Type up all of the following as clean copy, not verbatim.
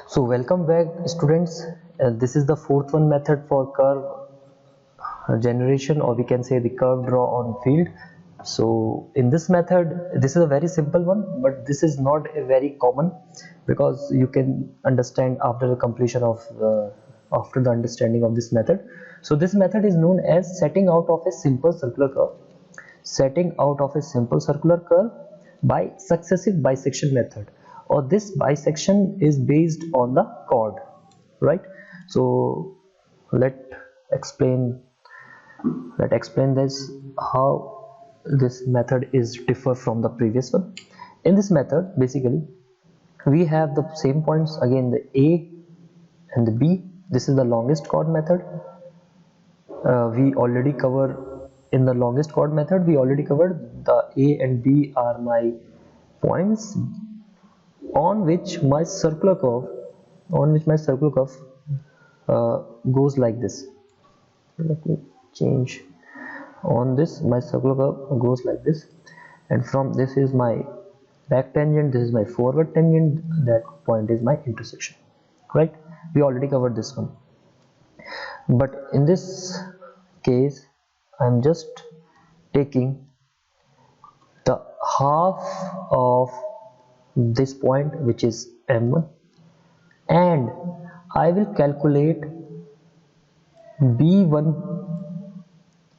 So welcome back students. This is the fourth one method for curve generation, or we can say the curve draw on field. So in this method, this is a very simple one, but this is not a very common, because you can understand after the completion of after the understanding of this method. So this method is known as setting out of a simple circular curve. Setting out of a simple circular curve by successive bisection method, or this bisection is based on the chord, right? So let explain this, how this method is differ from the previous one. In this method, basically we have the same points again, the A and the B. This is the longest chord method. We already cover in the longest chord method, we already covered the A and B are my points on which my circular curve goes like this. Let me change. On this, my circular curve goes like this, and from this is my back tangent, this is my forward tangent, that point is my intersection, right? We already covered this one, but in this case I'm just taking the half of this point, which is M1, and I will calculate B1,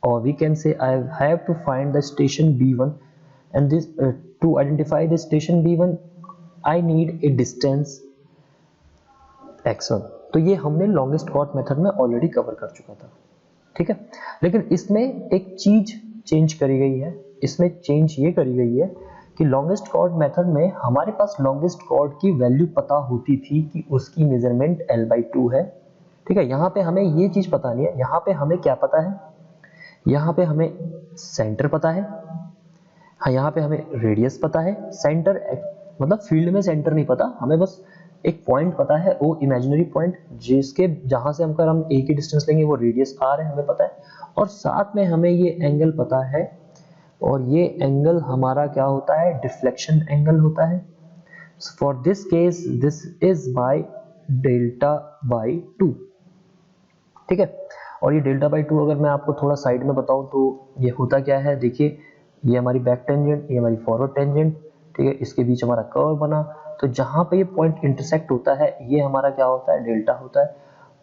or we can say I have to find the station B1, and this to identify the station B1 I need a distance x1. तो ये हमने longest chord method में already cover कर चुका था, ठीक है। लेकिन इसमें एक चीज चेंज करी गई है, इसमें चेंज ये करी गई है कि लॉन्गेस्ट कॉर्ड मेथड में हमारे पास लॉन्गेस्ट कॉर्ड की वैल्यू पता होती थी कि उसकी मेजरमेंट L/2 है, ठीक है। यहाँ पे हमें ये चीज पता नहीं है। यहाँ पे हमें क्या पता है, यहाँ पे हमें सेंटर पता है, हाँ यहाँ पे हमें रेडियस पता है। सेंटर मतलब फील्ड में सेंटर नहीं पता, हमें बस एक पॉइंट पता है, वो इमेजिनरी पॉइंट जिसके जहां से हम ए की डिस्टेंस लेंगे वो रेडियस आर है, हमें पता है। और साथ में हमें ये एंगल पता है, और ये एंगल हमारा क्या होता है, डिफ्लेक्शन एंगल होता है। For this case this is by Δ/2, ठीक है। और ये Δ/2 अगर मैं आपको थोड़ा साइड में बताऊं तो ये होता क्या है, देखिए ये हमारी बैक टेंजेंट, ये हमारी फॉरवर्ड टेंजेंट, ठीक है। इसके बीच हमारा कर्व बना, तो जहां पे ये पॉइंट इंटरसेक्ट होता है ये हमारा क्या होता है, डेल्टा होता है।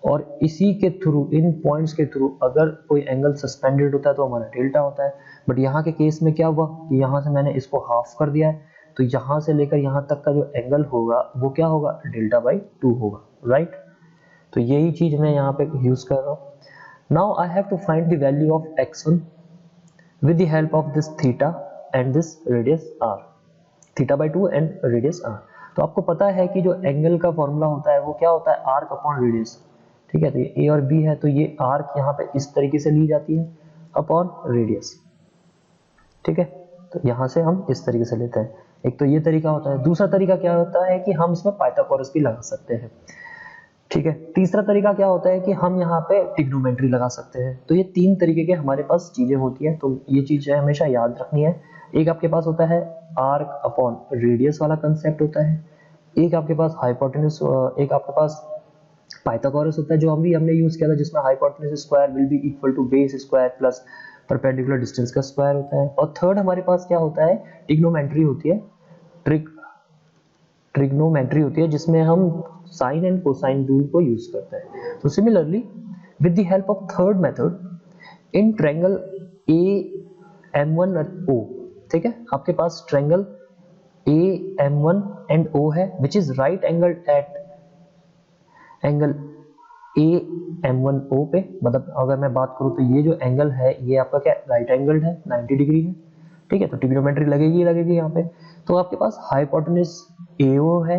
और इसी के थ्रू, इन पॉइंट्स के थ्रू अगर कोई एंगल सस्पेंडेड होता है तो हमारा डेल्टा होता है। बट यहाँ के केस में क्या हुआ कि यहाँ से मैंने इसको हाफ कर दिया है, तो यहाँ से लेकर यहाँ तक का जो एंगल होगा वो क्या होगा, Δ/2 होगा, राइट। तो यही चीज मैं यहाँ पे यूज कर रहा हूँ। Now I have to find the value of x1 with the help of this theta and this radius r, Θ/2 and radius r। तो आपको पता है कि जो एंगल का फॉर्मूला होता है वो क्या होता है, आर्क अपॉन रेडियस, ठीक है। तो ये a और b है, तो ये आर्क यहाँ पे इस तरीके से ली जाती है अपॉन रेडियस, ठीक है। तो यहाँ से हम इस तरीके से लेते हैं। एक तो ये तरीका होता है। दूसरा तरीका क्या होता है कि हम इसमें पाइथागोरस भी लगा सकते हैं, ठीक है। तीसरा तरीका क्या होता है कि हम यहाँ पे ट्रिग्नोमेट्री लगा सकते हैं। तो ये तीन तरीके के हमारे पास चीजें होती हैं, तो ये चीजें हमेशा याद रखनी है। एक आपके पास होता है आर्क अपॉन रेडियस वाला कंसेप्ट होता है, एक आपके पास हाइपोटेन्यूज, एक आपके पास पाइथागोरस होता है जो हमने यूज किया था, जिसमें hypotenuse square will be equal to base square plus perpendicular distance का स्क्वायर होता है। और थर्ड हमारे पास क्या होता है, ट्रिग्नोमेट्री होती है, ट्रिग्नोमेट्री होती है, जिसमें हम साइन एंड कोसाइन रूल को यूज करते हैं। तो similarly with the help of third method in triangle AM1 और O, ठीक है। आपके पास ट्रायंगल AM1 एंड O है which is right angle at angle AM1O पे। मतलब अगर मैं बात करूं तो ये जो एंगल है ये आपका क्या राइट एंगल है, 90 डिग्री है, ठीक है। तो ट्रिग्नोमेट्री लगेगी यहाँ पे। तो आपके पास हाइपोटेन्यूज AO है,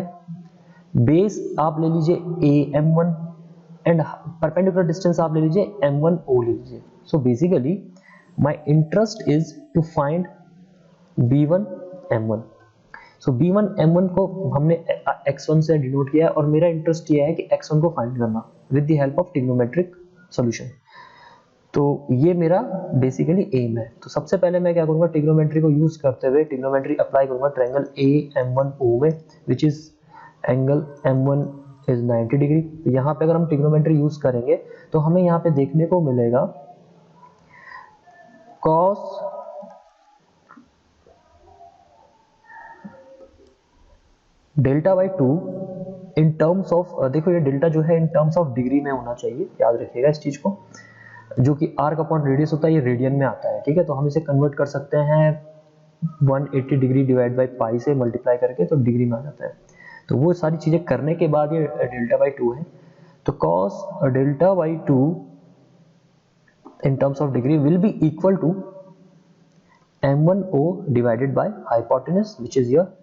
बेस आप ले लीजिए AM1 एंड परपेंडिकुलर डिस्टेंस आप ले लीजिए M1O ले लीजिए। So basically my interest is to find B1 M1। So B1 M1 को हमने x1 से डिनोट किया है, और मेरा इंटरेस्ट ये है कि x1 को फाइंड करना with the help of trigonometric solution. तो ये मेरा बेसिकली एम है। तो सबसे पहले मैं क्या करूंगा, ट्रिग्नोमेट्री को यूज करते हुए ट्रिग्नोमेट्री अप्लाई करूंगा ट्रायंगल AM1O में, which is angle M1 is 90 degree. तो यहाँ पे अगर हम ट्रिग्नोमेट्री यूज करेंगे तो हमें यहाँ पे देखने को मिलेगा cos delta by 2 in terms of, देखो ये डेल्टा जो है इन टर्म्स ऑफ डिग्री में होना चाहिए, याद रखिएगा इस चीज को, जो कि आर्क अपॉन रेडियस होता है ये रेडियन में आता है, ठीक है। तो हम इसे कन्वर्ट कर सकते हैं 180 डिग्री डिवाइड बाई पाई से मल्टीप्लाई करके, तो डिग्री में आ जाता है। तो वो सारी चीजें करने के बाद ये डेल्टा बाई 2 है। तो cos delta by 2 in terms of degree will be equal to m1o divided by hypotenuse which is your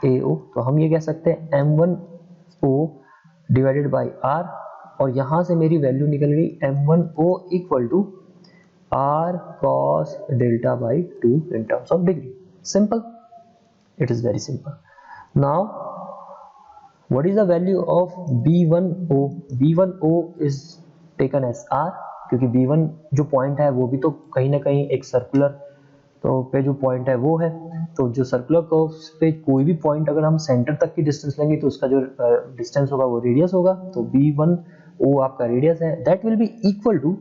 AO। तो हम ये कह सकते हैं m1o डिवाइडेड बाय r, और यहां से मेरी वैल्यू निकल गई m1o equal to r cos delta by 2 in terms of degree. Simple, it is very simple. Now what is the value of b1o? b1o is taken as r, क्योंकि b1 जो point है वो भी तो कहीं ना कहीं एक सर्कुलर तो पे जो पॉइंट है वो है। तो जो सर्कुलर कर्व पे कोई भी पॉइंट अगर हम सेंटर तक की डिस्टेंस लेंगे तो उसका जो डिस्टेंस होगा वो रेडियस होगा। तो b1o आपका रेडियस है, that will be equal to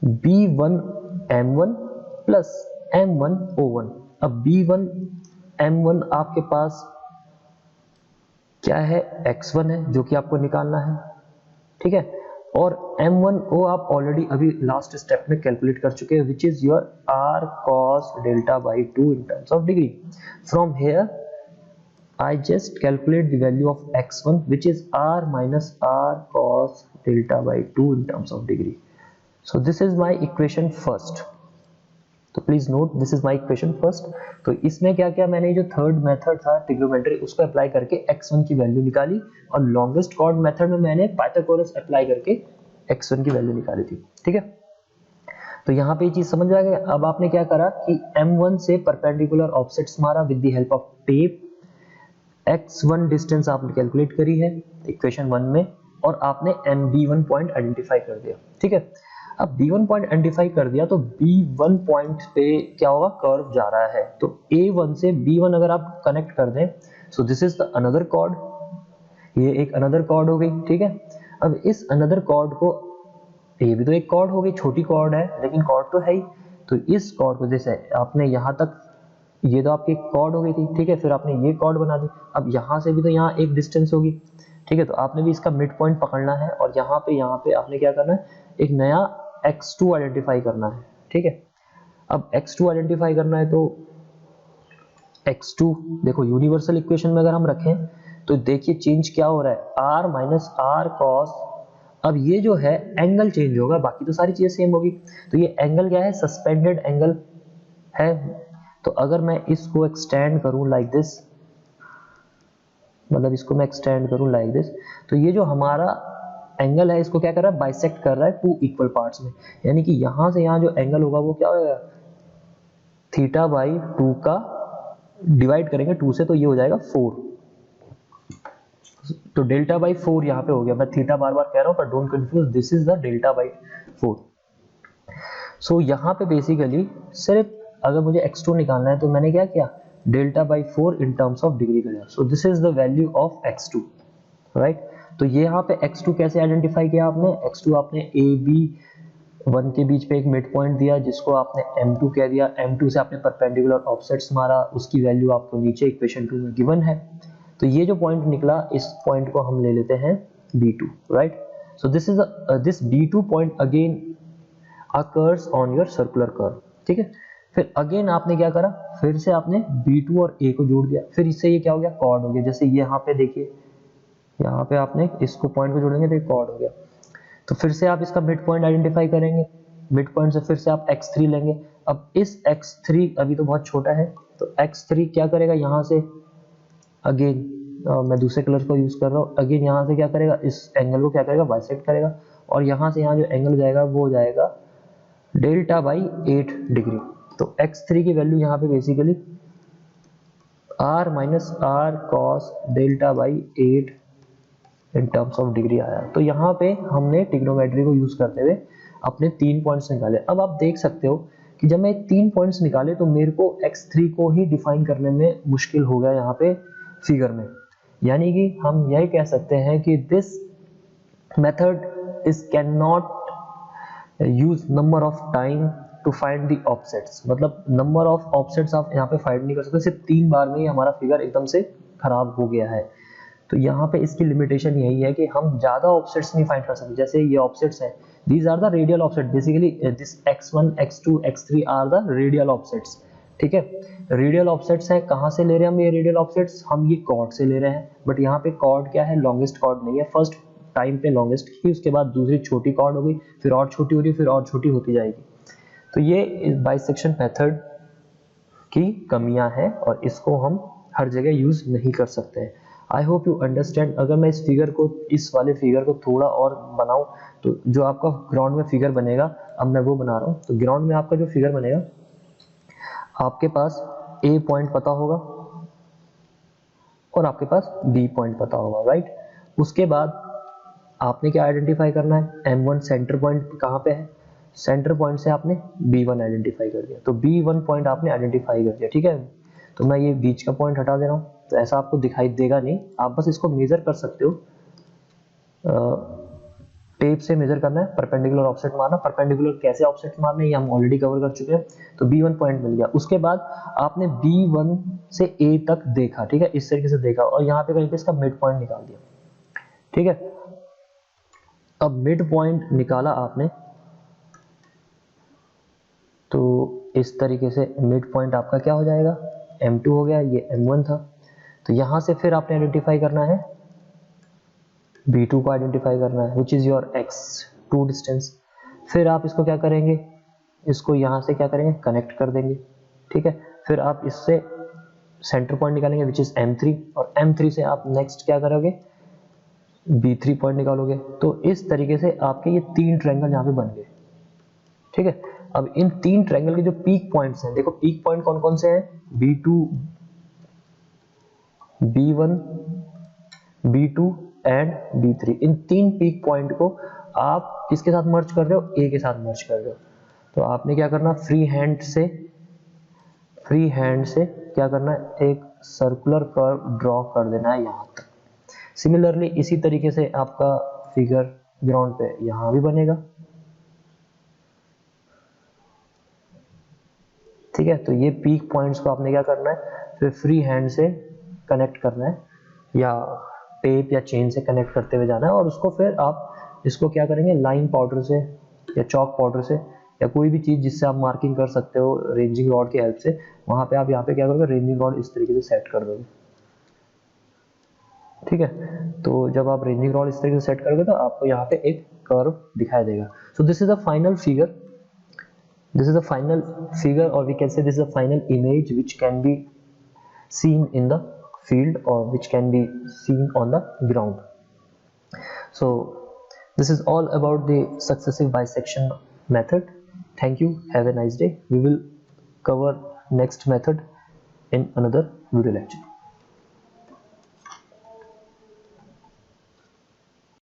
b1m1 plus m1o1। अब b1m1 आपके पास क्या है, x1 है जो कि आपको निकालना है, ठीक है। और m1o आप ऑलरेडी अभी लास्ट स्टेप में कैलकुलेट कर चुके हैं, which is your r cos delta by 2 in terms of degree. From here I just calculate the value of x1 which is r minus r cos delta by 2 in terms of degree. So this is my equation first. तो please note this is my equation first. तो इसमें क्या क्या मैंने जो third method था trigonometry उसको apply करके x1 की वैल्यू निकाली, और लॉन्गेस्ट कॉर्ड मेथड में मैंने पाइथागोरस अप्लाई करके x1 की वैल्यू निकाली थी, ठीक है। तो यहाँ पे ये चीज समझ आ गया। अब आपने क्या करा कि m1 से परपेंडिकुलर ऑफसेट्स मारा with the help of tape, x1 distance आपने कैलकुलेट करी है इक्वेशन 1 में, और आपने b1 पॉइंट आइडेंटिफाई कर दिया, ठीक है। अब b1 पॉइंट आइडेंटिफाई कर दिया तो b1 पॉइंट पे क्या होगा, कर्व जा रहा है। तो a1 से b1 अगर आप कनेक्ट कर दें, so this is the another chord, ये एक अनदर कॉर्ड हो गई, ठीक है। अब इस अनदर कॉर्ड को, ये भी तो एक कॉर्ड हो गई, छोटी कॉर्ड है लेकिन कॉर्ड तो है ही। तो इस कॉर्ड को जैसे आपने यहाँ तक, ये तो आपकी कॉर्ड हो गई थी, ठीक है, फिर आपने ये कॉर्ड बना दी। अब यहाँ से भी तो यहाँ एक डिस्टेंस होगी, ठीक है। तो आपने भी इसका मिड पॉइंट पकड़ना है, और यहाँ पे आपने क्या करना है, एक नया x2 आइडेंटिफाई करना है, ठीक है। अब x2 आइडेंटिफाई करना है तो x2 देखो यूनिवर्सल इक्वेशन में अगर हम रखें तो देखिए चेंज क्या हो रहा है, r माइनस r cos। अब ये जो है एंगल चेंज होगा, बाकी तो सारी चीजें सेम होगी। तो ये एंगल क्या है, सस्पेंडेड एंगल है। तो अगर मैं इसको एक्सटेंड करूं लाइक दिस, मतलब इसको मैं एक्सटेंड करूं लाइक दिस, तो ये जो हमारा एंगल है इसको क्या कर रहा है, बाइसेक्ट कर रहा है टू इक्वल पार्ट्स में। यानी कि यहां से यहां जो एंगल होगा वो क्या होगा, थीटा बाई 2 का डिवाइड करेंगे 2 से, तो ये हो जाएगा 4। तो डेल्टा बाई 4 यहाँ पे हो गया। मैं थीटा बार बार कह रहा हूं पर don't confuse, this is the delta by 4। सो यहाँ पे बेसिकली सिर्फ अगर मुझे x2 निकालना है तो मैंने क्या किया, delta by 4 in terms of degree कर दिया। सो this is the value of x2, right. तो ये यहाँ पे x2 कैसे आइडेंटिफाई किया आपने, x2 आपने AB1 के बीच पे एक मिड पॉइंट दिया जिसको आपने m2 कह दिया, m2 से आपने परपेंडिकुलर ऑफसेट्स मारा, उसकी वैल्यू आपको नीचे इक्वेशन 2 में गिवन है। तो ये जो पॉइंट निकला, इस पॉइंट को हम ले लेते हैं B2, right. So this is this B2 point again occurs on your circular curve, ठीक है। फिर अगेन आपने क्या करा, फिर से आपने B2 और A को जोड़ दिया, फिर इससे ये क्या हो गया, कॉर्ड हो गया। जैसे ये यहाँ पे देखिए, यहाँ पे आपने इसको पॉइंट को जोड़ेंगे तो ये कॉर्ड हो गया। तो फिर से आप इसका मिड पॉइंट आइडेंटिफाई करेंगे, मिड पॉइंट से फिर से आप x3 लेंगे। अब इस x3 अभी तो बहुत छोटा है, तो x3 क्या करेगा, यहाँ से अगेन मैं दूसरे कलर को यूज कर रहा हूँ, अगेन यहाँ से क्या करेगा, इस एंगल को क्या करेगा, बाइसेक्ट करेगा, और यहाँ से यहाँ जो एंगल जाएगा वो हो जाएगा डेल्टा बाई 8 डिग्री। तो x3 की वैल्यू यहाँ पे basically r minus r cos delta by 8 in terms of degree आया। तो यहाँ पे हमने ट्रिग्नोमेट्री को यूज करते हुए अपने 3 पॉइंट्स निकाले। अब आप देख सकते हो कि जब मैं 3 पॉइंट्स निकाले तो मेरे को x3 को ही डिफाइन करने में मुश्किल हो गया यहाँ पे फिगर में, यानी कि हम यही कह सकते हैं कि this method is cannot use number of time to find the offsets, मतलब नंबर ऑफ ऑफसेट्स आप यहाँ पे फाइंड नहीं कर सकते, सिर्फ 3 बार में ही हमारा फिगर एकदम से खराब हो गया है। तो यहाँ पे इसकी लिमिटेशन यही है कि हम ज्यादा ऑफसेट्स नहीं फाइंड कर सकते। जैसे ये ऑफसेट्स हैं, these are the radial offset, basically this x1 x2 x3 are the radial offsets, ठीक है। रेडियल ऑफसेट्स है, कहाँ से ले रहे हैं हम ये रेडियल ऑफसेट्स, हम ये कॉर्ड से ले रहे हैं, बट यहाँ पे कॉर्ड क्या है, लॉन्गेस्ट कॉर्ड नहीं है, फर्स्ट टाइम पे लॉन्गेस्ट की, उसके बाद दूसरी छोटी कॉर्ड हो गई, फिर और छोटी हो रही है, फिर और छोटी होती जाएगी। तो ये बाइसेक्शन मेथड की कमियां हैं और इसको हम हर जगह यूज नहीं कर सकते हैं। I hope you understand. अगर मैं इस फिगर को, इस वाले फिगर को थोड़ा और बनाऊं तो जो आपका ग्राउंड में फिगर बनेगा, अब मैं वो बना रहा हूं। तो ग्राउंड में आपका जो फिगर बनेगा, आपके पास ए पॉइंट पता होगा और आपके पास बी पॉइंट पता होगा, राइट। उसके बाद आपने क्या आइडेंटिफाई करना है, M1 सेंटर पॉइंट कहाँ पे है, सेंटर पॉइंट से आपने B1 आइडेंटिफाई कर दिया, तो B1 पॉइंट आपने आइडेंटिफाई कर दिया, ठीक है। तो मैं ये बीच का पॉइंट हटा दे रहा हूँ, तो ऐसा आपको दिखाई देगा नहीं, आप बस इसको मेजर कर सकते हो। टेप से मेजर करना है, परपेंडिकुलर ऑफसेट मारना, परपेंडिकुलर कैसे ऑफसेट मारना है ये हम ऑलरेडी कवर कर चुके हैं। तो B1 पॉइंट मिल गया। उसके बाद आपने B1 से A तक देखा, ठीक है, इस तरीके से देखा और यहाँ पे कहीं पे इसका मिड पॉइंट निकाल दिया, ठीक है। अब मिड पॉइंट निकाला आपने, तो इस तरीके से मिड पॉइंट आपका क्या हो जाएगा, M2 हो गया, ये M1 था। तो यहां से फिर आपने आइडेंटिफाई करना है B2 को आइडेंटिफाई करना है, which is your x2 distance. फिर आप इसको क्या करेंगे, इसको यहां से क्या करेंगे, कनेक्ट कर देंगे, ठीक है। फिर आप इससे सेंटर पॉइंट निकालेंगे विच इज M3, और M3 से आप नेक्स्ट क्या करोगे, B3 पॉइंट निकालोगे। तो इस तरीके से आपके ये 3 ट्रायंगल यहाँ पे बन गए, ठीक है। अब इन 3 ट्रायंगल के जो पीक पॉइंट्स हैं, देखो पीक पॉइंट कौन कौन से हैं, B2, B1, B2 and B3। In 3 peak point को आप किसके साथ मर्ज कर रहे हो, A के साथ मर्ज कर रहे हो। तो आपने क्या करना, फ्री हैंड से क्या करना है, एक सर्कुलर कर्व ड्रॉ कर देना है यहाँ तक। सिमिलरली इसी तरीके से आपका फिगर ग्राउंड पे यहाँ भी बनेगा, ठीक है। तो ये पीक पॉइंट्स को आपने क्या करना है, फिर फ्री हैंड से कनेक्ट करना है या टेप या चेन से कनेक्ट करते हुए जाना है, और उसको फिर आप इसको क्या करेंगे, लाइन पाउडर से या चॉक पाउडर से या कोई भी चीज जिससे आप मार्किंग कर सकते हो रेंजिंग रॉड की हेल्प से, वहां पे आप यहाँ पे क्या करोगे, रेंजिंग रॉड इस तरीके से सेट कर दोगे, ठीक है। तो जब आप रेंजिंग रॉड इस तरीके से सेट करोगे तो आपको यहाँ पे एक कर्व दिखाई देगा। सो this is the final figure, this is the final figure, or we can say this is the final image which can be seen in the field or which can be seen on the ground. So this is all about the successive bisection method. Thank you, have a nice day. We will cover next method in another video lecture.